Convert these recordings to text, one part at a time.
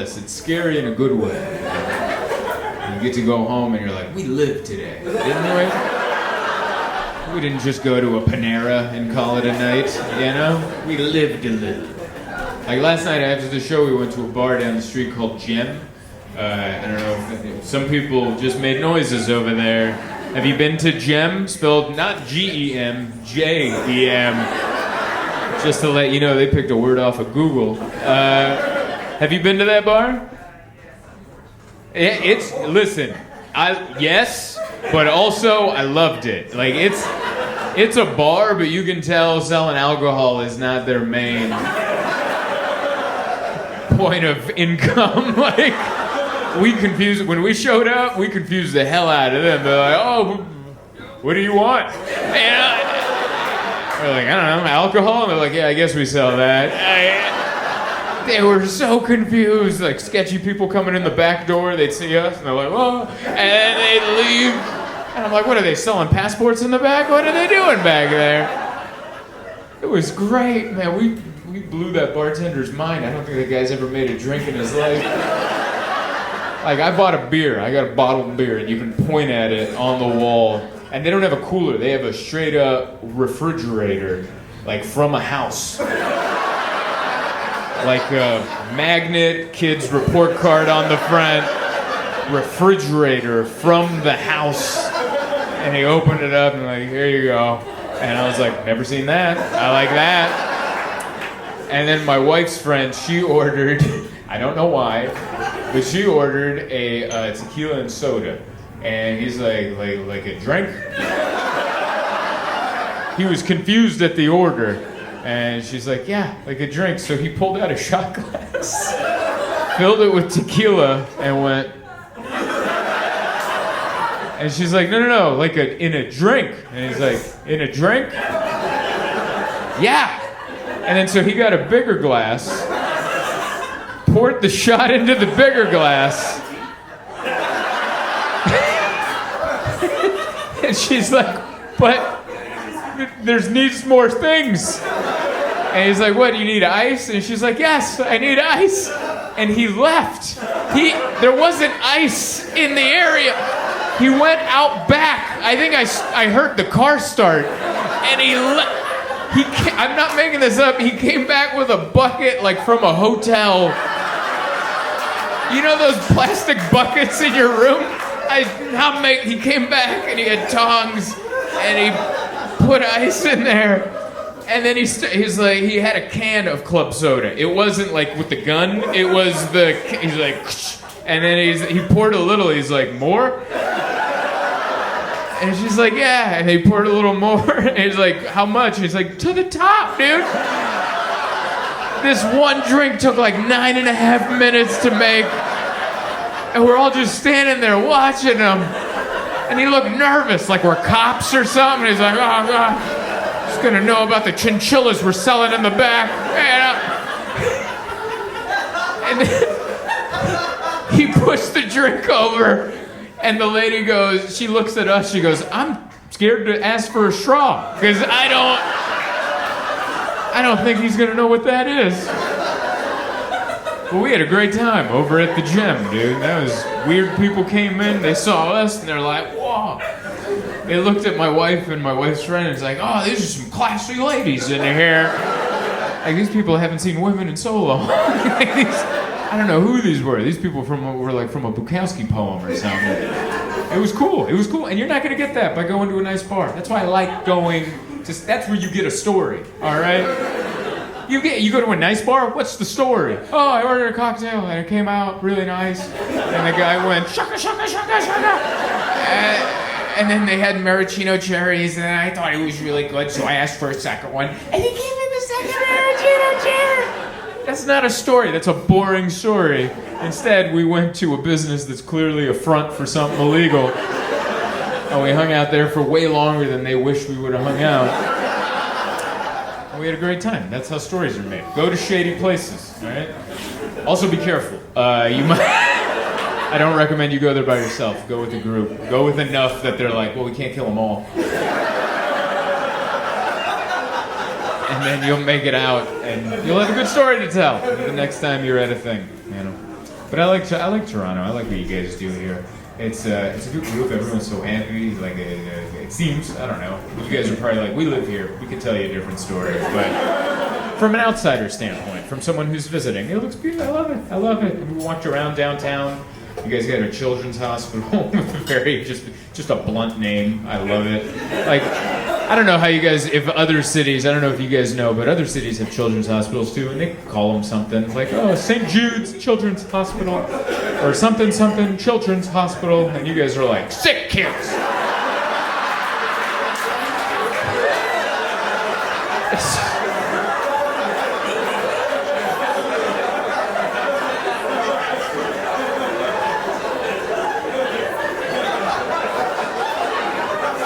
process. It's scary in a good way. You get to go home and you're like, we lived today, didn't we? We didn't just go to a Panera and call it a night, you know? We lived a little. Like last night after the show, we went to a bar down the street called Gem. I don't know if some people just made noises over there. Have you been to Gem? Spelled not G-E-M, J-E-M. Just to let you know, they picked a word off of Google. Have you been to that bar? Listen, yes, but also I loved it. Like it's a bar, but you can tell selling alcohol is not their main point of income. Like when we showed up, we confused the hell out of them. They're like, oh, what do you want? And we're like, I don't know, alcohol? And they're like, yeah, I guess we sell that. They were so confused, like sketchy people coming in the back door, they'd see us, and they're like, oh, and they'd leave. And I'm like, what are they selling passports in the back? What are they doing back there? It was great, man. We blew that bartender's mind. I don't think that guy's ever made a drink in his life. Like, I bought a beer. I got a bottle of beer, and you can point at it on the wall. And they don't have a cooler. They have a straight-up refrigerator, like from a house. Like a magnet, kid's report card on the front, refrigerator from the house. And he opened it up and like, here you go. And I was like, never seen that. I like that. And then my wife's friend, she ordered, I don't know why, but she ordered a tequila and soda. And he's like a drink? He was confused at the order. And she's like, yeah, like a drink. So he pulled out a shot glass, filled it with tequila, and went. And she's like, no, like in a drink. And he's like, in a drink? Yeah. And then so he got a bigger glass, poured the shot into the bigger glass. And she's like, but there's needs more things. And he's like, what, do you need ice? And she's like, yes, I need ice. And he left. There wasn't ice in the area. He went out back. I think I heard the car start. And I'm not making this up. He came back with a bucket like from a hotel. You know those plastic buckets in your room? He came back and he had tongs and he put ice in there. And then he's like, he had a can of club soda. It wasn't like with the gun. It was he's like, and then he poured a little. He's like, more? And she's like, yeah. And he poured a little more. And he's like, how much? He's like, to the top, dude. This one drink took like 9.5 minutes to make. And we're all just standing there watching him. And he looked nervous, like we're cops or something. He's like, oh, God. Just gonna know about the chinchillas we're selling in the back. And then he pushed the drink over. And the lady goes, she looks at us, she goes, I'm scared to ask for a straw. Because I don't think he's gonna know what that is. But we had a great time over at the Gem, dude. That was weird. People came in, they saw us, and they're like, whoa. They looked at my wife and my wife's friend and was like, oh, these are some classy ladies in here. Like, these people haven't seen women in so long. I don't know who these were. These people were like from a Bukowski poem or something. It was cool. And you're not going to get that by going to a nice bar. That's why I like going to, that's where you get a story, all right? You go to a nice bar, what's the story? Oh, I ordered a cocktail and it came out really nice. And the guy went, shaka, shaka, shaka, shaka. And then they had maraschino cherries, and I thought it was really good, so I asked for a second one. And he gave me the second maraschino cherry. That's not a story, that's a boring story. Instead, we went to a business that's clearly a front for something illegal. And we hung out there for way longer than they wished we would have hung out. And we had a great time. That's how stories are made. Go to shady places, all right? Also be careful. I don't recommend you go there by yourself. Go with a group. Go with enough that they're like, well, we can't kill them all. And then you'll make it out, and you'll have a good story to tell the next time you're at a thing, you know. But I like Toronto. I like what you guys do here. It's a good group. Everyone's so happy. Like it seems. I don't know. You guys are probably like, we live here. We could tell you a different story. But from an outsider standpoint, from someone who's visiting, it looks beautiful. I love it. We walked around downtown. You guys got a children's hospital. Very just a blunt name. I love it. Like, I don't know how you guys, if other cities, I don't know if you guys know, but other cities have children's hospitals too, and they call them something like, oh, St. Jude's Children's Hospital, or something Children's Hospital, and you guys are like, sick kids.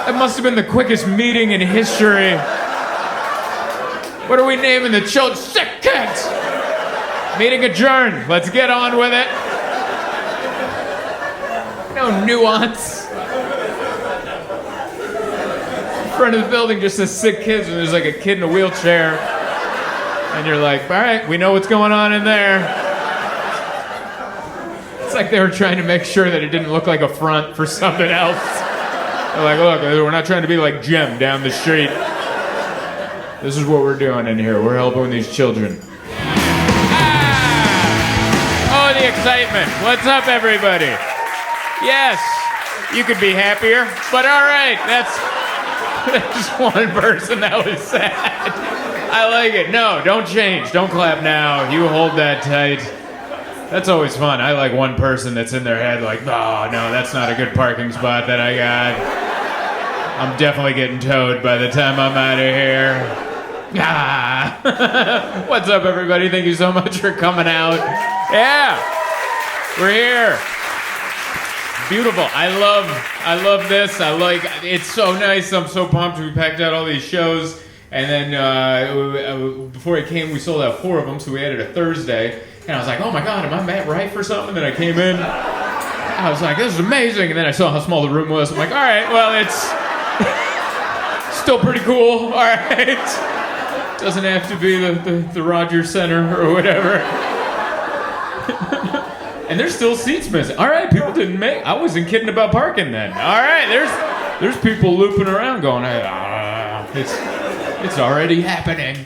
That must have been the quickest meeting in history. What are we naming the children? Sick kids! Meeting adjourned. Let's get on with it. No nuance. In front of the building just says sick kids, and there's like a kid in a wheelchair. And you're like, all right, we know what's going on in there. It's like they were trying to make sure that it didn't look like a front for something else. They're like, look, we're not trying to be like Jim down the street. This is what we're doing in here. We're helping these children. Oh, the excitement. What's up, everybody? Yes, you could be happier, but all right, that's one person that was sad. I like it. No, don't change. Don't clap now. You hold that tight. That's always fun. I like one person that's in their head like, oh, no, that's not a good parking spot that I got. I'm definitely getting towed by the time I'm out of here. Ah. What's up, everybody? Thank you so much for coming out. Yeah, we're here. Beautiful. I love this. It's so nice. I'm so pumped. We packed out all these shows. And then before I came, we sold out 4 of them, so we added a Thursday. And I was like, oh my God, am I Matt right for something? And I came in. I was like, this is amazing. And then I saw how small the room was. I'm like, all right, well, it's still pretty cool. All right. Doesn't have to be the Rogers Center or whatever. And there's still seats missing. All right, people didn't make. I wasn't kidding about parking then. All right, there's people looping around going, it's already happening.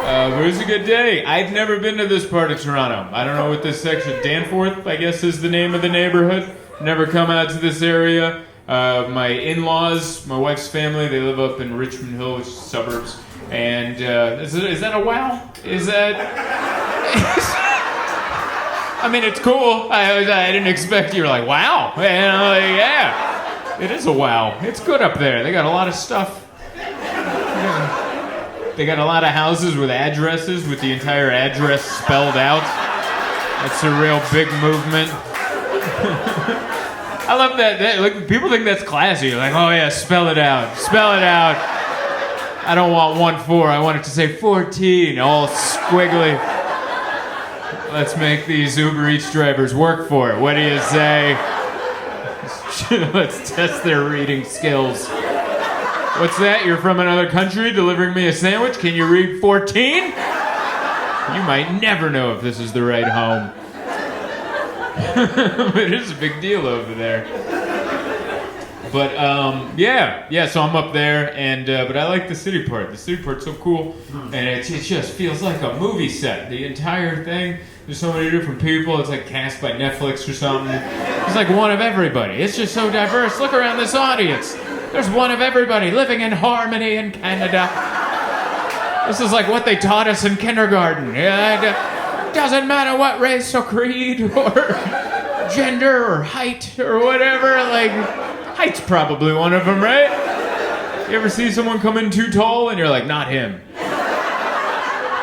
But it was a good day. I've never been to this part of Toronto. I don't know what this section, Danforth, I guess is the name of the neighborhood. Never come out to this area. My in-laws, my wife's family, they live up in Richmond Hill, which is suburbs. And is that a wow? Is that... I mean, it's cool. I didn't expect you were like, wow. And I'm like, yeah, it is a wow. It's good up there. They got a lot of stuff. They got a lot of houses with addresses, with the entire address spelled out. That's a real big movement. I love that. Like, people think that's classy. Like, oh yeah, spell it out. Spell it out. I don't want 1-4. I want it to say 14, all squiggly. Let's make these Uber Eats drivers work for it. What do you say? Let's test their reading skills. What's that? You're from another country delivering me a sandwich? Can you read 14? You might never know if this is the right home. It is a big deal over there. But yeah. So I'm up there, and but I like the city part. The city part's so cool, and it just feels like a movie set. The entire thing. There's so many different people. It's like cast by Netflix or something. It's like one of everybody. It's just so diverse. Look around this audience. There's one of everybody living in harmony in Canada. This is like what they taught us in kindergarten. It doesn't matter what race or creed or gender or height or whatever. Like, height's probably one of them, right? You ever see someone come in too tall and you're like, not him.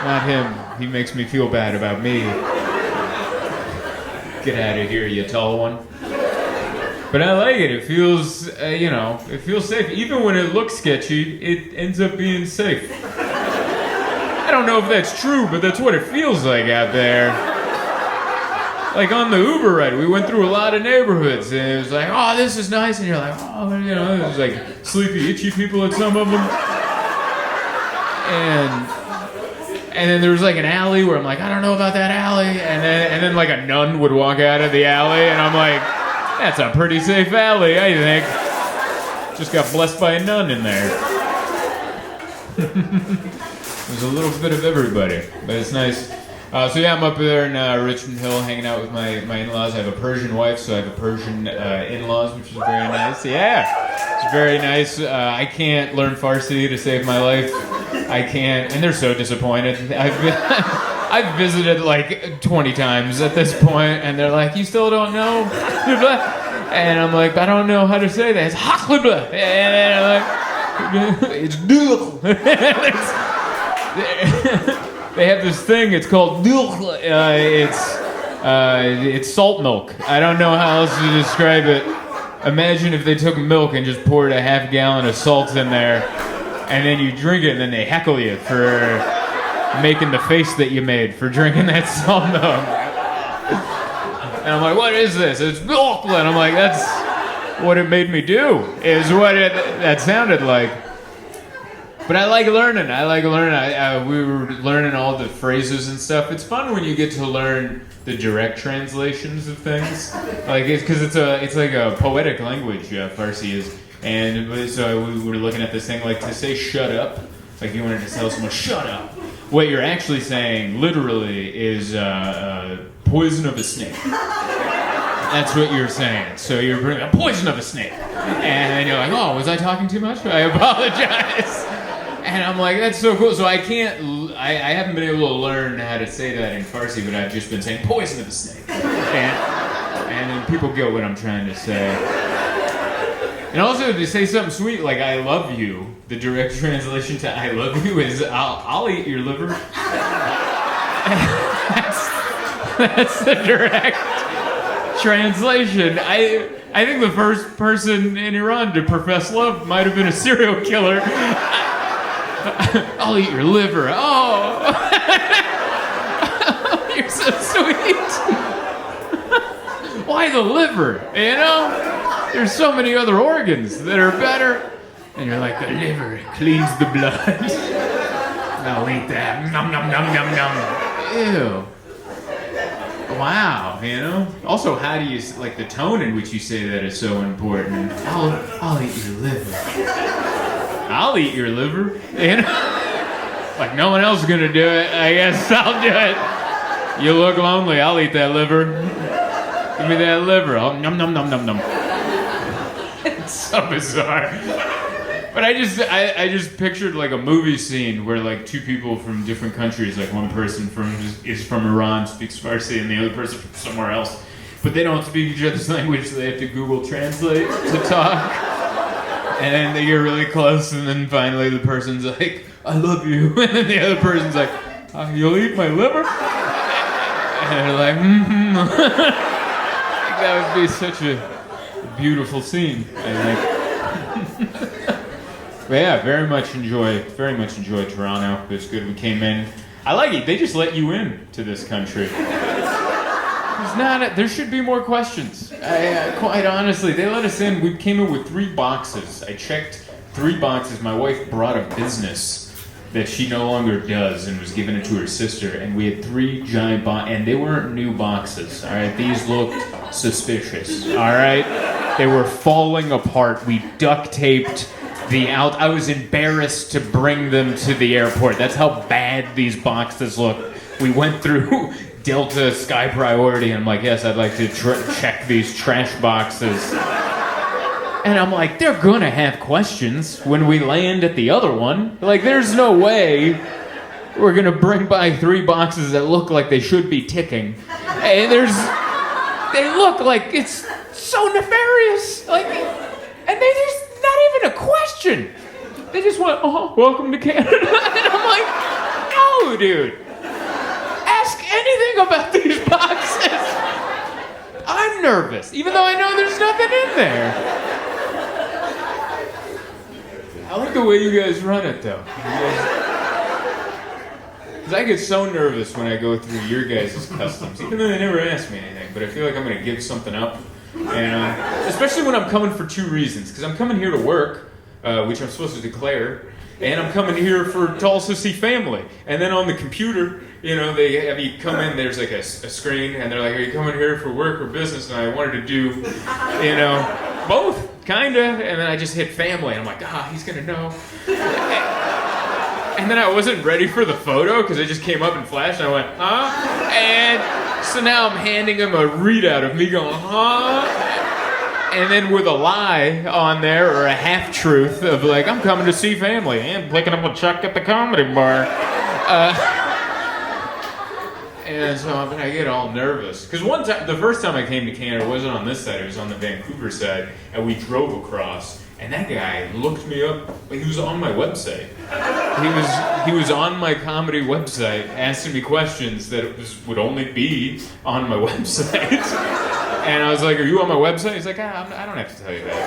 Not him. He makes me feel bad about me. Get out of here, you tall one. But I like it. It feels, it feels safe. Even when it looks sketchy, it ends up being safe. I don't know if that's true, but that's what it feels like out there. Like on the Uber ride, we went through a lot of neighborhoods, and it was like, oh, this is nice, and you're like, oh, it was like sleepy, itchy people at some of them. And then there was like an alley where I'm like, I don't know about that alley. And then like a nun would walk out of the alley, and I'm like, that's a pretty safe alley, I think. Just got blessed by a nun in there. There's a little bit of everybody, but it's nice. So yeah, I'm up there in Richmond Hill hanging out with my in-laws. I have a Persian wife, so I have a Persian in-laws, which is very nice. Yeah, it's very nice. I can't learn Farsi to save my life. I can't, and they're so disappointed. I've visited like 20 times at this point, and they're like, you still don't know? And I'm like, I don't know how to say that. It's haklibla. And I'm like, it's dul. They have this thing, it's called it's salt milk. I don't know how else to describe it. Imagine if they took milk and just poured a half gallon of salt in there, and then you drink it, and then they heckle you for making the face that you made for drinking that salt milk. And I'm like, what is this? It's milk. And I'm like, that's what it made me do, is what that sounded like. But I like learning. We were learning all the phrases and stuff. It's fun when you get to learn the direct translations of things, like because it's like a poetic language. Farsi is, and so we were looking at this thing like to say "shut up," like you wanted to tell someone "shut up." What you're actually saying, literally, is poison of a snake. That's what you're saying. So you're bringing a poison of a snake, and you're like, "Oh, was I talking too much? I apologize." And I'm like, that's so cool. So I haven't been able to learn how to say that in Farsi, but I've just been saying poison of a snake. And then people get what I'm trying to say. And also to say something sweet like I love you, the direct translation to I love you is I'll eat your liver. That's the direct translation. I think the first person in Iran to profess love might have been a serial killer. I'll eat your liver. Oh, you're so sweet. Why the liver? You know, there's so many other organs that are better. And you're like, the liver cleans the blood. I'll eat that. Nom nom nom nom nom. Ew. Wow, you know. Also, how do you like the tone in which you say that is so important? I'll eat your liver. I'll eat your liver, you know? Like no one else is gonna do it, I guess I'll do it. You look lonely, I'll eat that liver. Give me that liver, I'll nom nom nom nom nom. It's so bizarre. But I just pictured like a movie scene where like two people from different countries, like one person is from Iran, speaks Farsi, and the other person from somewhere else. But they don't speak each other's language, so they have to Google Translate to talk. And then they get really close, and then finally the person's like, I love you. And then the other person's like, you'll eat my liver? And they're like, That would be such a beautiful scene, I think. But yeah, very much enjoy Toronto. It's good we came in. I like it. They just let you in to this country. There should be more questions. Quite honestly, they let us in. We came in with 3 boxes. I checked 3 boxes. My wife brought a business that she no longer does and was giving it to her sister. And we had 3 giant boxes. And they weren't new boxes, all right? These looked suspicious, all right? They were falling apart. We duct taped I was embarrassed to bring them to the airport. That's how bad these boxes look. We went through Delta Sky Priority, and I'm like, yes, I'd like to check these trash boxes. And I'm like, they're gonna have questions when we land at the other one. Like, there's no way we're gonna bring by 3 boxes that look like they should be ticking. And they look like it's so nefarious. Like, and there's not even a question. They just went, welcome to Canada. And I'm like, no, dude. Anything about these boxes. I'm nervous, even though I know there's nothing in there. I like the way you guys run it, though. Because I get so nervous when I go through your guys' customs, even though they never ask me anything, but I feel like I'm going to give something up. And especially when I'm coming for 2 reasons. Because I'm coming here to work, which I'm supposed to declare. And I'm coming here to also see family. And then on the computer, they have you come in, there's like a screen, and they're like, are you coming here for work or business? And I wanted to do, both, kinda. And then I just hit family, and I'm like, he's gonna know. And then I wasn't ready for the photo, because it just came up and flashed, and I went, huh? And so now I'm handing him a readout of me going, huh? And then with a lie on there, or a half-truth of like, I'm coming to see family and picking up a check at the comedy bar. And so I get all nervous. Because the first time I came to Canada, it wasn't on this side, it was on the Vancouver side, and we drove across, and that guy looked me up, he was on my website. He was on my comedy website asking me questions that would only be on my website. And I was like, are you on my website? He's like, I don't have to tell you that.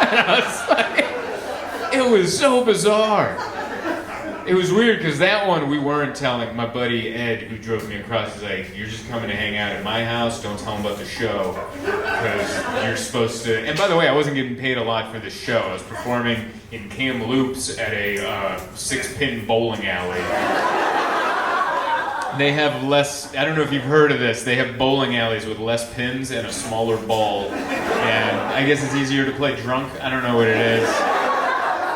And I was like, it was so bizarre. It was weird because that one we weren't telling. My buddy Ed, who drove me across, was like, you're just coming to hang out at my house. Don't tell him about the show because you're supposed to. And by the way, I wasn't getting paid a lot for this show. I was performing in Kamloops at a 6-pin bowling alley. They have less, I don't know if you've heard of this, they have bowling alleys with less pins and a smaller ball. And I guess it's easier to play drunk. I don't know what it is.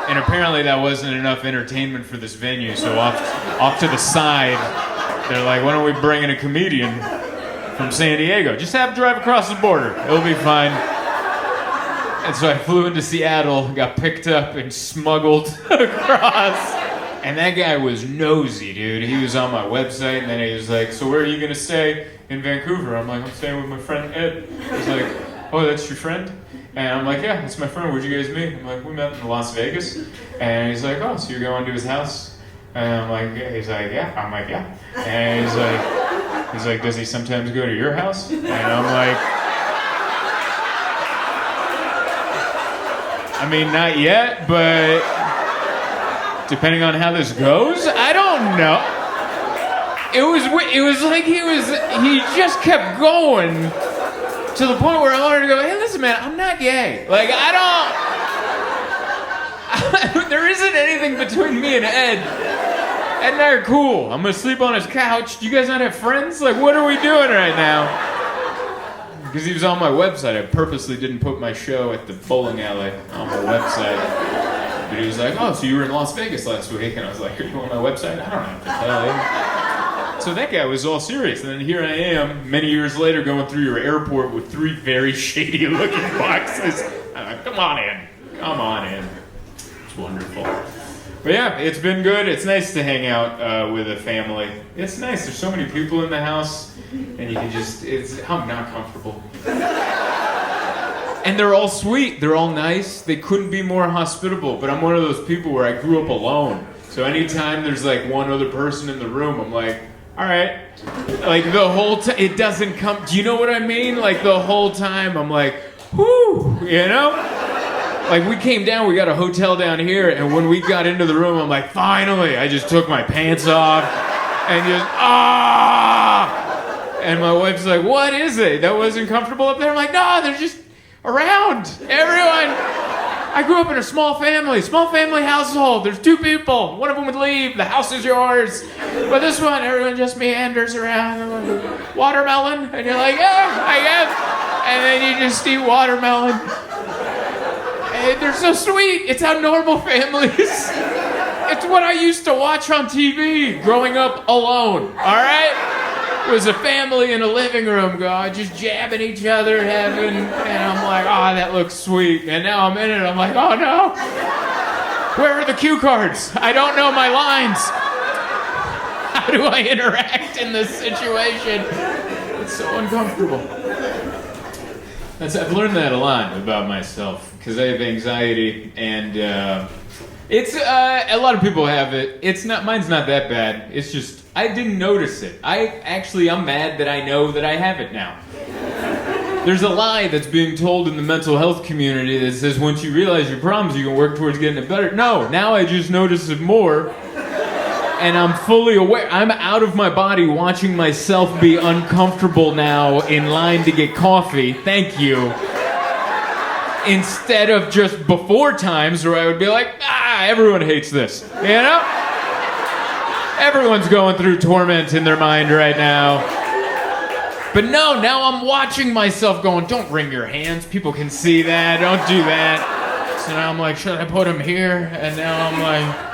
And apparently that wasn't enough entertainment for this venue, so off to the side, they're like, why don't we bring in a comedian from San Diego? Just have him drive across the border. It'll be fine. And so I flew into Seattle, got picked up and smuggled across. And that guy was nosy, dude. He was on my website, and then he was like, so where are you going to stay in Vancouver? I'm like, I'm staying with my friend Ed. He's like, oh, that's your friend? And I'm like, yeah, that's my friend. Where'd you guys meet? I'm like, we met in Las Vegas. And he's like, oh, so you're going to his house? And I'm like, yeah. He's like, yeah. I'm like, yeah. And he's like, does he sometimes go to your house? And I'm like, I mean, not yet, but depending on how this goes, I don't know. It was like he just kept going to the point where I wanted to go, hey, listen, man, I'm not gay. Like, there isn't anything between me and Ed. Ed and I are cool. I'm gonna sleep on his couch. Do you guys not have friends? Like, what are we doing right now? Because he was on my website. I purposely didn't put my show at the bowling alley on my website. But he was like, oh, so you were in Las Vegas last week? And I was like, are you on my website? I don't have to tell you. So that guy was all serious. And then here I am, many years later, going through your airport with 3 very shady-looking boxes. I'm like, come on in. Come on in. It's wonderful. But yeah, it's been good. It's nice to hang out with a family. It's nice. There's so many people in the house, and you can just, I'm not comfortable. And they're all sweet. They're all nice. They couldn't be more hospitable. But I'm one of those people where I grew up alone. So anytime there's like one other person in the room, I'm like, all right. Like the whole time, it doesn't come. Do you know what I mean? Like the whole time, I'm like, whoo, you know? Like we came down, we got a hotel down here, and when we got into the room, I'm like, finally. I just took my pants off and just, And my wife's like, what is it? That wasn't comfortable up there? I'm like, no, they're just around. Everyone. I grew up in a small family household. There's 2 people. One of them would leave. The house is yours. But this one, everyone just meanders around. Watermelon. And you're like, yeah, I guess. And then you just eat watermelon. And they're so sweet. It's how normal families. It's what I used to watch on TV growing up alone. All right? It was a family in a living room, just jabbing each other, having, and I'm like, oh, that looks sweet. And now I'm in it, I'm like, oh no, where are the cue cards? I don't know my lines. How do I interact in this situation? It's so uncomfortable. I've learned that a lot about myself, because I have anxiety, and it's a lot of people have it. Mine's not that bad. It's just I didn't notice it. I'm mad that I know that I have it now. There's a lie that's being told in the mental health community that says once you realize your problems, you can work towards getting it better. No, now I just notice it more, and I'm fully aware. I'm out of my body watching myself be uncomfortable now in line to get coffee. Thank you. Instead of just before times where I would be like, everyone hates this, you know? Everyone's going through torment in their mind right now. But no, now I'm watching myself going, don't wring your hands. People can see that. Don't do that. So now I'm like, should I put them here? And now I'm like...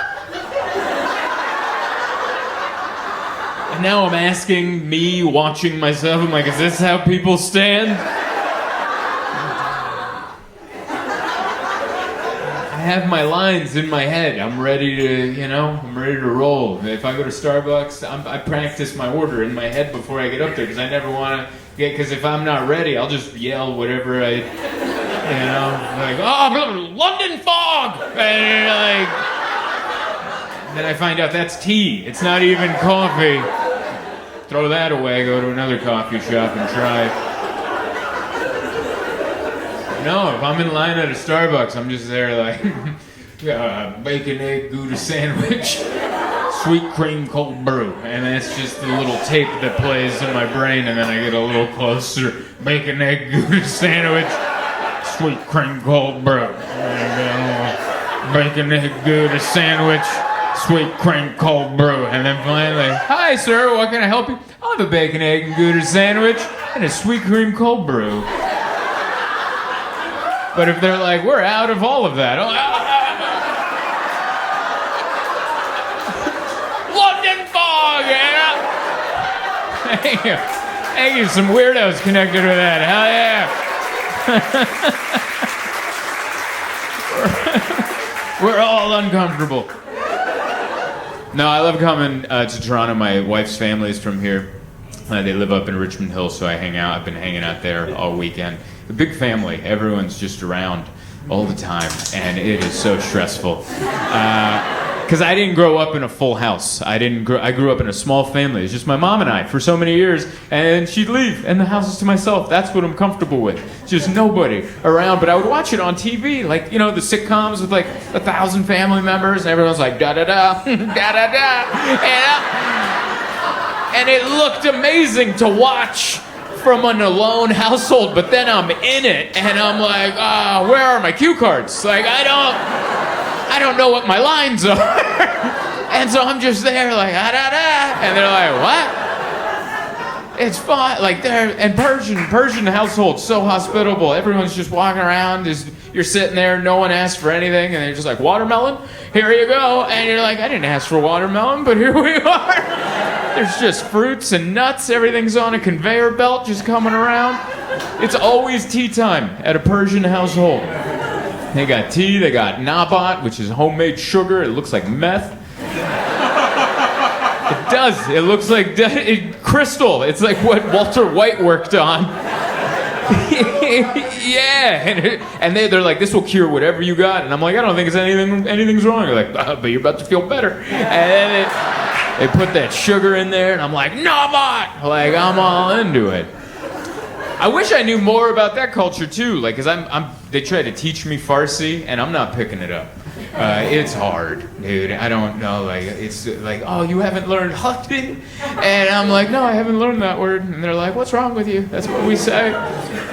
And now I'm asking me, watching myself, I'm like, is this how people stand? I have my lines in my head. I'm ready to, I'm ready to roll. If I go to Starbucks, I practice my order in my head before I get up there because I never want to get, because if I'm not ready, I'll just yell whatever like, oh, London fog! And then I find out that's tea. It's not even coffee. Throw that away, go to another coffee shop and try. No, if I'm in line at a Starbucks, I'm just there like, bacon, egg, Gouda sandwich, sweet cream, cold brew. And that's just the little tape that plays in my brain, and then I get a little closer. Bacon, egg, Gouda sandwich, sweet cream, cold brew. Bacon, egg, Gouda sandwich, sweet cream, cold brew. And then finally, hi sir, what can I help you? I'll have a bacon, egg, and Gouda sandwich, and a sweet cream, cold brew. But if they're like, we're out of all of that. London fog! Yeah. Thank you. Some weirdos connected with that. Hell yeah. We're all uncomfortable. No, I love coming to Toronto. My wife's family is from here. They live up in Richmond Hill, so I hang out. I've been hanging out there all weekend. A big family. Everyone's just around all the time, and it is so stressful. Because I didn't grow up in a full house. I grew up in a small family. It's just my mom and I for so many years, and she'd leave, and the house is to myself. That's what I'm comfortable with. Just nobody around. But I would watch it on TV, like, the sitcoms with like 1,000 family members, and everyone's like da-da-da, da-da-da, and it looked amazing to watch from an alone household, but then I'm in it, and I'm like, where are my cue cards? Like, I don't know what my lines are. And so I'm just there like, da-da-da, and they're like, what? It's fun. Like, and Persian household, so hospitable. Everyone's just walking around, you're sitting there, no one asks for anything, and they're just like, watermelon? Here you go. And you're like, I didn't ask for watermelon, but here we are. There's just fruits and nuts. Everything's on a conveyor belt just coming around. It's always tea time at a Persian household. They got tea, they got nabat, which is homemade sugar. It looks like meth. It does. It looks like crystal. It's like what Walter White worked on. Yeah. And they're like, this will cure whatever you got. And I'm like, I don't think it's anything's wrong. They're like, but you're about to feel better. And then they put that sugar in there, and I'm like, nabat! Like, I'm all into it. I wish I knew more about that culture too, like, cause they try to teach me Farsi, and I'm not picking it up. It's hard, dude. I don't know, like, it's like, oh, you haven't learned Huttin? And I'm like, no, I haven't learned that word. And they're like, what's wrong with you? That's what we say.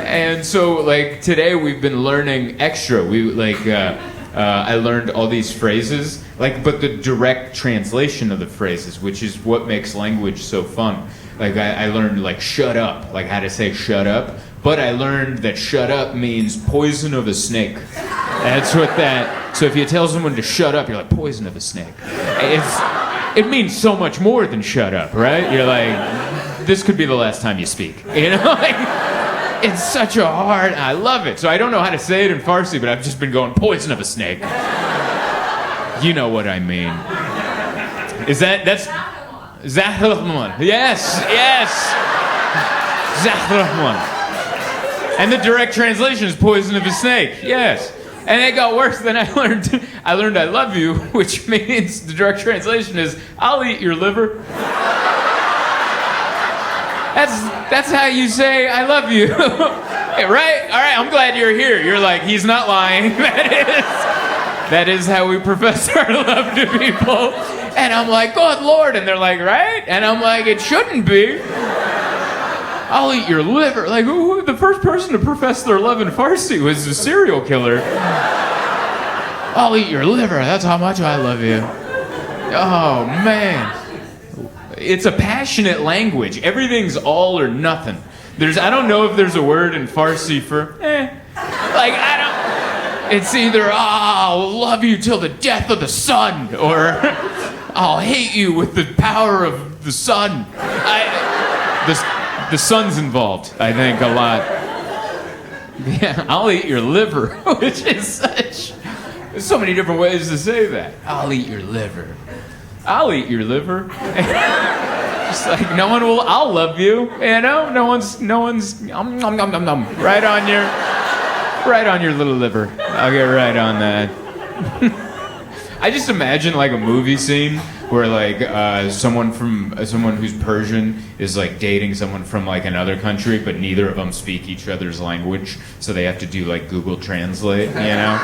And so, like, today we've been learning extra. I learned all these phrases, but the direct translation of the phrases, which is what makes language so fun. Like, I learned, like, shut up, like how to say shut up. But I learned that shut up means poison of a snake. That's what so if you tell someone to shut up, you're like, poison of a snake. It means so much more than shut up, right? You're like, this could be the last time you speak. It's such a hard, I love it. So I don't know how to say it in Farsi, but I've just been going, poison of a snake. You know what I mean. That's Zahrahman. Yes. Zahrahman. And the direct translation is poison of a snake. Yes. And it got worse than I learned I love you, which means the direct translation is, I'll eat your liver. That's how you say I love you. Right? All right, I'm glad you're here. You're like, he's not lying. That is how we profess our love to people. And I'm like, good Lord. And they're like, right? And I'm like, it shouldn't be. I'll eat your liver. Like, who, the first person to profess their love in Farsi was a serial killer. I'll eat your liver. That's how much I love you. Oh, man. It's a passionate language. Everything's all or nothing. I don't know if there's a word in Farsi for, it's either, I'll love you till the death of the sun, or I'll hate you with the power of the sun. The sun's involved, I think, a lot. Yeah, I'll eat your liver, which is there's so many different ways to say that. I'll eat your liver. I'll eat your liver. Just like no one will. I'll love you. You know, no one's. Nom, nom, nom, nom, nom. Right on your little liver. I'll get right on that. I just imagine like a movie scene where like someone who's Persian is like dating someone from like another country, but neither of them speak each other's language, so they have to do like Google Translate, you know.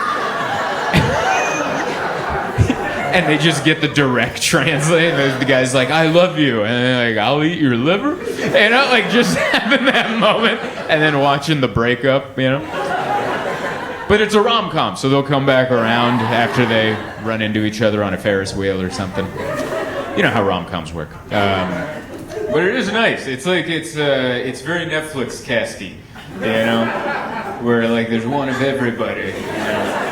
And they just get the direct translate, and the guy's like, I love you, and they're like, I'll eat your liver, you know, like just having that moment, and then watching the breakup, you know. But it's a rom-com, so they'll come back around after they run into each other on a Ferris wheel or something. You know how rom-coms work. But it is nice. It's like, it's very Netflix casty, you know, where like there's one of everybody, you know.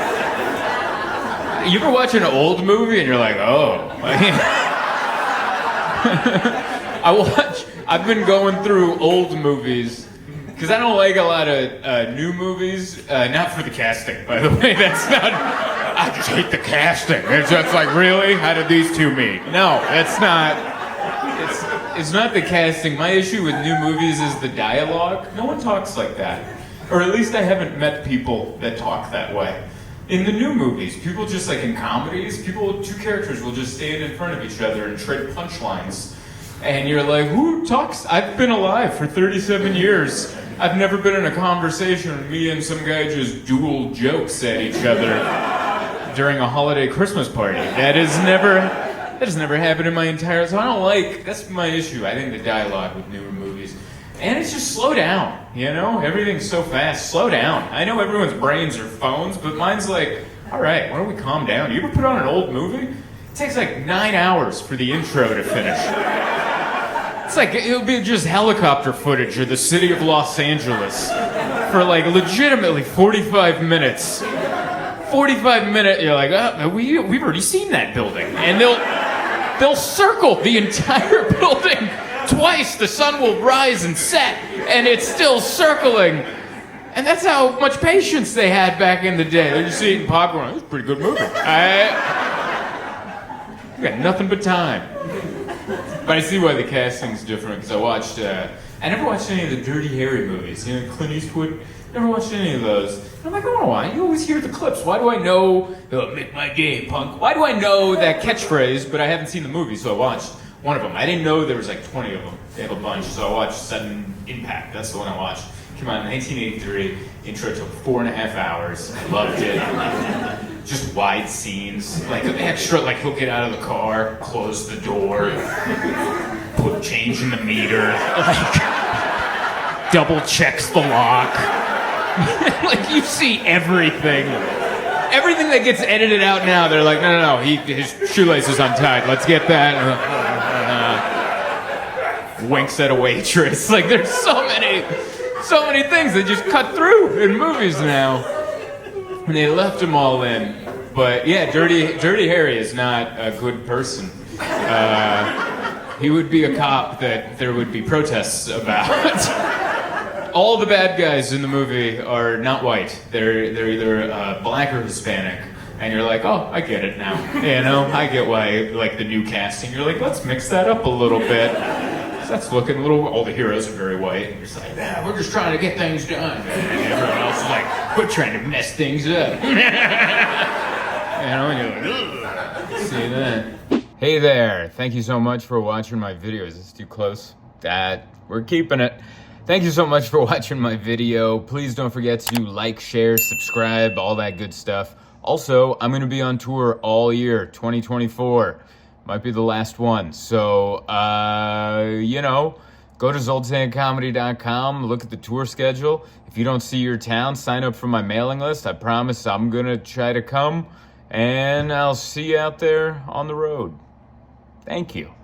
You ever watch an old movie and you're like, oh. I've been going through old movies because I don't like a lot of new movies. Not for the casting, by the way. That's not, I just hate the casting. It's just like, really? How did these two meet? No, that's not, it's not the casting. My issue with new movies is the dialogue. No one talks like that. Or at least I haven't met people that talk that way. In the new movies, people just like in comedies, two characters will just stand in front of each other and trade punchlines. And you're like, who talks? I've been alive for 37 years. I've never been in a conversation with me and some guy just duel jokes at each other during a holiday Christmas party. That has never happened in my entire life. So I don't like, that's my issue. I think the dialogue with newer movies. And it's just slow down, you know? Everything's so fast. Slow down. I know everyone's brains are phones, but mine's like, all right, why don't we calm down? You ever put on an old movie? It takes like 9 hours for the intro to finish. It's like, it'll be just helicopter footage of the city of Los Angeles for like legitimately 45 minutes. 45 minutes, you're like, oh, we've already seen that building. And they'll circle the entire building. Twice the sun will rise and set, and it's still circling. And that's how much patience they had back in the day. They're just eating popcorn. It's a pretty good movie. You got nothing but time. But I see why the casting's different, because I never watched any of the Dirty Harry movies. You know, Clint Eastwood. Never watched any of those. And I'm like, I don't know why. You always hear the clips. Why do I know, make my game, punk? Why do I know that catchphrase, but I haven't seen the movie, so I watched one of them. I didn't know there was like 20 of them. They have a bunch, so I watched Sudden Impact. That's the one I watched. Came out in 1983. Intro took 4.5 hours. I loved it. Just wide scenes, like extra. Like he'll get out of the car, close the door, put change in the meter, like double checks the lock. Like you see everything. Everything that gets edited out now, they're like, no, his shoelace is untied. Let's get that. Winks at a waitress. Like there's so many things that just cut through in movies now. And they left them all in. But yeah, Dirty Harry is not a good person. He would be a cop that there would be protests about. All the bad guys in the movie are not white. They're either black or Hispanic. And you're like, oh, I get it now. You know, I get why, like, the new casting. You're like, let's mix that up a little bit. That's looking a little, all the heroes are very white. And you're just like, yeah, we're just trying to get things done. And everyone else is like, we're trying to mess things up. You know, and you're like, ugh. See that? Hey there. Thank you so much for watching my video. Is this too close? We're keeping it. Thank you so much for watching my video. Please don't forget to like, share, subscribe, all that good stuff. Also, I'm going to be on tour all year, 2024. Might be the last one. So, you know, Go to zoltancomedy.com, look at the tour schedule. If you don't see your town, sign up for my mailing list. I promise I'm gonna try to come, and I'll see you out there on the road. Thank you.